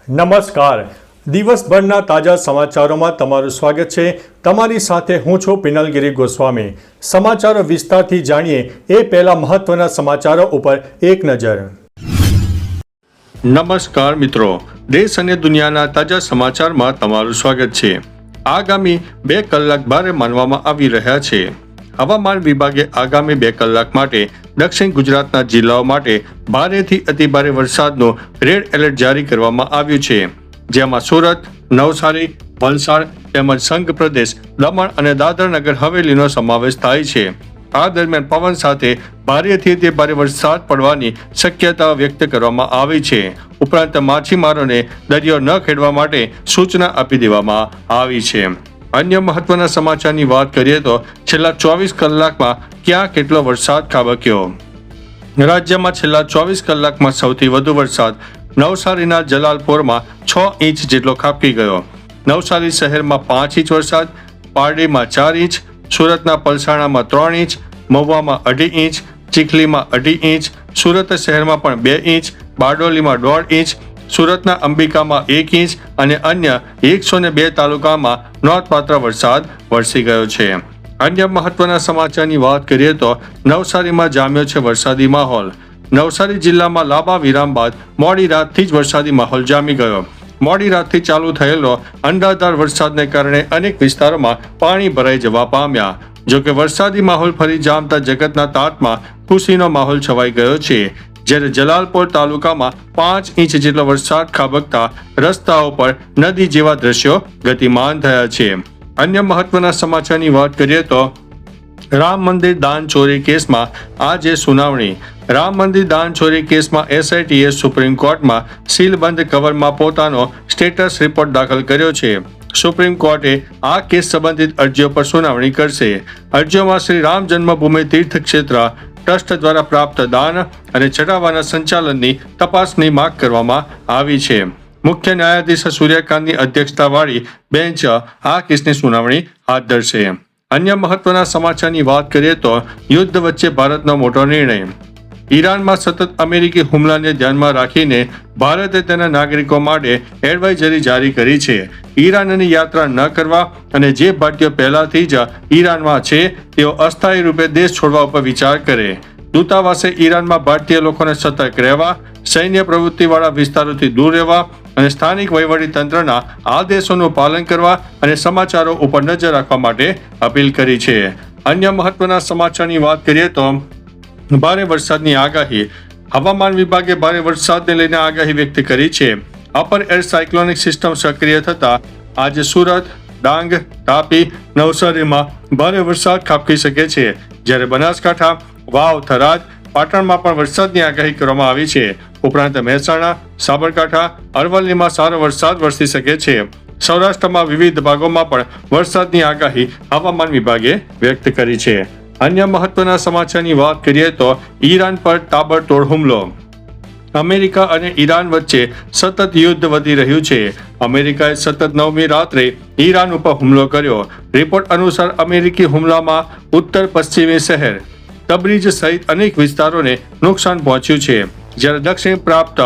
નમસ્કાર. દિવસભરના તાજા સમાચારોમાં તમારું સ્વાગત છે. તમારી સાથે હું છું પિનલગીરી ગોસ્વામી. સમાચારો વિસ્તારથી જાણીએ એ પહેલા મહત્વના સમાચારો ઉપર એક નજર. નમસ્કાર મિત્રો, દેશ અને દુનિયાના તાજા સમાચારમાં તમારું સ્વાગત છે. આગામી 2 કલાક ભારે માનવામાં આવી રહ્યા છે. હવામાન વિભાગે આગામી 2 કલાક માટે દક્ષિણ ગુજરાતના જિલ્લાઓ માટે ભારેથી અતિભારે વરસાદનું રેડ એલર્ટ જારી કરવામાં આવ્યું છે, જેમાં સુરત, નવસારી, વલસાડ તેમજ સંઘ પ્રદેશ, દમણ અને દાદરા નગર હવેલીનો સમાવેશ થાય છે. આ દરમિયાન પવન સાથે ભારેથી અતિભારે વરસાદ પડવાની શક્યતા વ્યક્ત કરવામાં આવી છે. ઉપરાંત માછીમારોને દરિયો ન ખેડવા માટે સૂચના આપી દેવામાં આવી છે. અન્ય મહત્વના સમાચારની વાત કરીએ તો છેલ્લા 24 કલાકમાં ક્યાં કેટલો વરસાદ ખાબક્યો. રાજ્યમાં છેલ્લા 24 કલાકમાં સૌથી વધુ વરસાદ નવસારીના જલાલપોરમાં 6 ઇંચ જેટલો ખાબકી ગયો. નવસારી શહેરમાં 5 ઇંચ વરસાદ, પારડીમાં 4 ઇંચ, સુરતના પલસાણામાં 3 ઇંચ, મહુવામાં 2.5 ઇંચ, ચીખલીમાં 2.5 ઇંચ, સુરત શહેરમાં પણ 2 ઇંચ, બારડોલીમાં 1.5 ઇંચ, સુરતના અંબિકામાં 1 ઇંચ અને અન્ય 102 તાલુકામાં નોંધપાત્ર વરસાદ વરસી ગયો છે. અન્ય મહત્વના સમાચારની વાત કરીએ તો નવસારીમાં જામ્યો છે વરસાદી માહોલ. નવસારી જિલ્લામાં લાંબા વિરામ બાદ મોડી રાતથી જ વરસાદી માહોલ જામી ગયો. મોડી રાતથી ચાલુ થયેલો અનરાધાર વરસાદને કારણે અનેક વિસ્તારોમાં પાણી ભરાઈ જવા પામ્યા. જોકે વરસાદી માહોલ ફરી જામતા જગતના તાતમાં ખુશીનો માહોલ છવાઈ ગયો છે. જ્યારે જલાલપોર તાલુકામાં 5 ઇંચ જેટલો વરસાદ ખાબકતા રસ્તાઓ પર નદી જેવા દ્રશ્યો ગતિમાન થયા છે. અન્ય મહત્વના સમાચારની વાત કરીએ તો રામ મંદિર દાન ચોરી કેસમાં આજે સુનાવણી. રામ મંદિર દાન ચોરી કેસમાં SITએ સુપ્રીમ કોર્ટમાં સીલબંધ કવરમાં પોતાનો સ્ટેટસ રિપોર્ટ દાખલ કર્યો છે. સુપ્રીમ કોર્ટે આ કેસ સંબંધિત અરજીઓ પર સુનાવણી કરશે. અરજીઓમાં શ્રી રામ જન્મભૂમિ તીર્થક્ષેત્ર ટ્રસ્ટ દ્વારા પ્રાપ્ત દાન અને ચઢાવાના સંચાલનની તપાસની માંગ કરવામાં આવી છે. મુખ્ય ન્યાયાધીશ સૂર્યકાંતની અધ્યક્ષતાવાળી બેન્ચ આ કેસની સુનાવણી હાથ ધરશે. અન્ય મહત્વના સમાચારની વાત કરીએ તો યુદ્ધ વચ્ચે ભારતનો મોટો નિર્ણય. ઈરાનમાં સતત અમેરિકી હુમલાને ધ્યાનમાં રાખીને ભારતે તેના નાગરિકો માટે એડવાઇઝરી જારી કરી છે. ઈરાનની યાત્રા ન કરવા અને જે ભારતીયો પહેલાથી જ ઈરાનમાં છે તેઓ અસ્થાયી રૂપે દેશ છોડવા ઉપર વિચાર કરે. દૂતાવાસે ઈરાનમાં ભારતીય લોકોને સતર્ક રહેવા, સૈન્ય પ્રવૃત્તિવાળા વિસ્તારોથી દૂર રહેવા અને સ્થાનિક વહીવટી તંત્રના આદેશોનું પાલન કરવા અને સમાચારો ઉપર નજર રાખવા માટે અપીલ કરી છે. અન્ય મહત્વના સમાચારની વાત કરીએ તો ભારે વરસાદની આગાહી. હવામાન વિભાગે ભારે વરસાદને લઈને આગાહી વ્યક્ત કરી છે. અપર એર સાયક્લોનિક સિસ્ટમ સક્રિય થતા આજે સુરત, ડાંગ, તાપી, નવસારીમાં ભારે વરસાદ ખાબકી શકે છે. જ્યારે બનાસકાંઠા, વાવ, થરાદ, પાટણમાં પણ વરસાદની આગાહી કરવામાં આવી છે. ઉપરાંત મહેસાણા, સાબરકાંઠા, અરવલ્લીમાં સારો વરસાદ વરસી શકે છે. સૌરાષ્ટ્રમાં વિવિધ ભાગોમાં પણ વરસાદની આગાહી હવામાન વિભાગે વ્યક્ત કરી છે. અન્ય મહત્વના સમાચારની વાત કરીએ તો ઈરાન પર તાબડતોડ હુમલો. અમેરિકા અને ઈરાન વચ્ચે સતત યુદ્ધ વધી રહ્યું છે. અમેરિકાએ સતત 9મી રાત્રે ઈરાન ઉપર હુમલો કર્યો. રિપોર્ટ અનુસાર અમેરિકી હુમલામાં ઉત્તર પશ્ચિમી શહેર તબરીજ સહિત અનેક વિસ્તારોને નુકસાન પહોંચ્યું છે. જ્યારે દક્ષિણ પ્રાપ્ત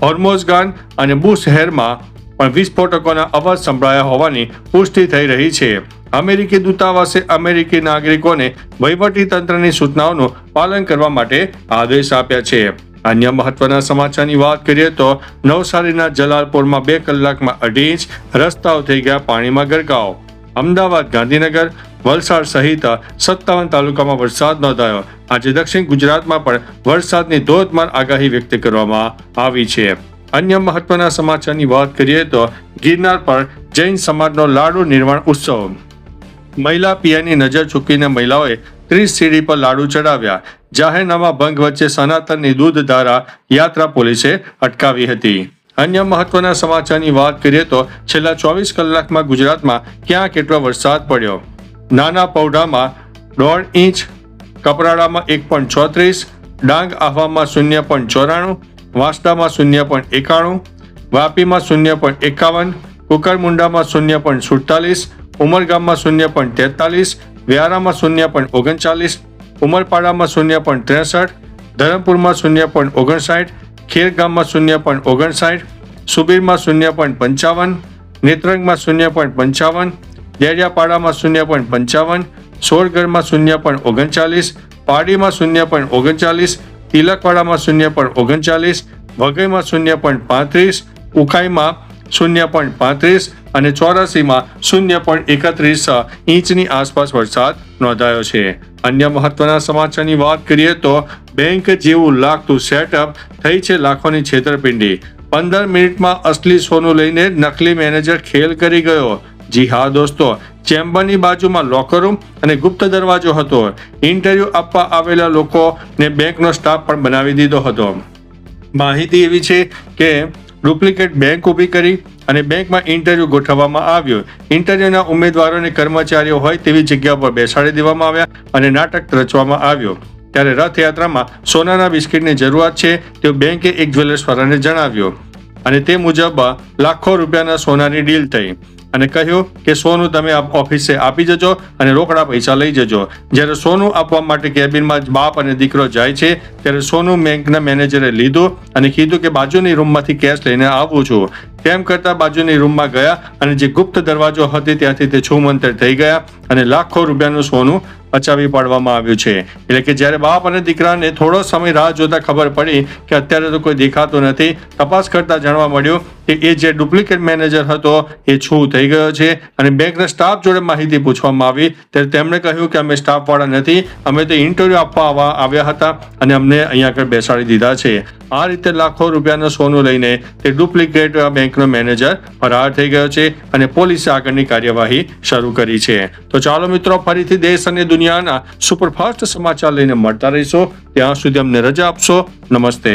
હોર્મોઝગાન અને બુ શહેરમાં પણ વિસ્ફોટકોના અવાજ સંભળાયા હોવાની પુષ્ટિ થઈ રહી છે. અમેરિકી દૂતાવાસે અમેરિકી નાગરિકોને વહીવટી તંત્રની સૂચનાઓનું પાલન કરવા માટે આદેશ આપ્યા છે. અન્ય મહત્વના સમાચારની વાત કરીએ તો નવસારીના જલાલપોરમાં 2 કલાકમાં 2.5 ઇંચ રસ્તાઓ થઈ ગયા પાણીમાં ગરકાવ. અમદાવાદ, ગાંધીનગર, વલસાડ સહિત 57 તાલુકામાં વરસાદ નોંધાયો. આજે દક્ષિણ ગુજરાતમાં પણ વરસાદની ધોધમાર આગાહી વ્યક્ત કરવામાં આવી છે. અન્ય મહત્વના સમાચારની વાત કરીએ તો ગિરનાર પર જૈન સમાજનો લાડુ નિર્વાણ ઉત્સવ. મહિલા પીઆઈની નજર ચૂકીને મહિલાઓએ 30 સીડી પર લાડુ ચડાવ્યા. જાહેરનામા ભંગ વચ્ચે સનાતનની દૂધધારા યાત્રા પોલીસે અટકાવી હતી. અન્ય મહત્વના સમાચારની વાત કરીએ તો છેલ્લા 24 કલાકમાં ગુજરાતમાં ક્યાં કેટલો વરસાદ પડ્યો. નાના પૌઢામાં 1.5 ઇંચ, કપરાડામાં 1.36, ડાંગ આહવામાં 0.94, વાંસદામાં 0.91, વાપીમાં 0.51, કુકરમુંડામાં 0.47, ઉમરગામમાં 0.43, વ્યારામાં 0.39, ઉમરપાડામાં 0.63, ધરમપુરમાં 0.59, ખેરગામમાં 0.59, સુબીરમાં 0.55, નેત્રંગમાં 0.55, દેડિયાપાડામાં 0.55, સોરગઢમાં 0.39, પાડીમાં 0.39, તિલકવાડામાં 0.39, વઘઈમાં 0.35, ઉખાઈમાં 0.35 અને ચોરાસીમાં 0.31 ઇંચની આસપાસ વરસાદ નોંધાયો છે. અન્ય મહત્વના સમાચારની વાત કરીએ તો બેંક જેવું લાગતું સેટઅપ, થઈ છે લાખોની છેતરપિંડી. 15 મિનિટમાં અસલી સોનું લઈને નકલી મેનેજર ખેલ કરી ગયો. જી હા દોસ્તો, ચેમ્બરની બાજુમાં લોકર રૂમ અને ગુપ્ત દરવાજો હતો. ઇન્ટરવ્યુ આપવા આવેલા લોકોને બેંકનો સ્ટાફ પણ બનાવી દીધો હતો. માહિતી એવી છે કે ડુપ્લિકેટ બેંક ઊભી કરી અને બેંકમાં ઇન્ટરવ્યુ ગોઠવવામાં આવ્યો. ઇન્ટરવ્યુના ઉમેદવારોને કર્મચારીઓ હોય તેવી જગ્યા પર બેસાડી દેવામાં આવ્યા અને નાટક રચવામાં આવ્યો. ત્યારે રથયાત્રામાં સોનાના બિસ્કિટની જરૂરિયાત છે તેવું બેંકે એક જ્વેલર્સવાળાને જણાવ્યું અને તે મુજબ લાખો રૂપિયાના સોનાની ડીલ થઈ અને કહ્યું કે સોનું તમે ઓફિસે આપી જજો અને રોકડા પૈસા લઈ જજો. જ્યારે સોનું આપવા માટે કેબિનમાં બાપ અને દીકરો જાય છે ત્યારે સોનું બેંકના મેનેજરે લીધું અને કીધું કે બાજુની રૂમમાંથી કેશ લઈને આવું છું. તેમ કરતા બાજુની રૂમમાં ગયા અને જે ગુપ્ત દરવાજો હતી ત્યાંથી તે છૂમંતર થઈ ગયા અને લાખો રૂપિયાનું સોનું બચાવી પાડવામાં આવ્યું છે. એટલે કે જ્યારે બાપ અને દીકરાને થોડો સમય રાહ જોતા ખબર પડી કે અત્યારે તો કોઈ દેખાતું નથી, તપાસ કરતા જાણવા મળ્યું કે એ જે ડુપ્લિકેટ મેનેજર હતો એ છૂ થઈ ગયો છે. અને બેંકના સ્ટાફ જોડે માહિતી પૂછવામાં આવી ત્યારે તેમણે કહ્યું કે અમે સ્ટાફવાળા નથી, અમે તો ઇન્ટરવ્યુ આપવા આવ્યા હતા અને અમને અહીંયા આગળ બેસાડી દીધા છે. આ રીતે લાખો રૂપિયાનું સોનું લઈને તે ડુપ્લિકેટ બેંકનો મેનેજર ફરાર થઈ ગયો છે અને પોલીસે આગળની કાર્યવાહી શરૂ કરી છે. તો ચાલો મિત્રો, ફરીથી દેશ અને દુનિયાના સુપરફાસ્ટ સમાચાર લઈને મળતા રહીશો. ત્યાં સુધી અમને રજા આપશો. નમસ્તે.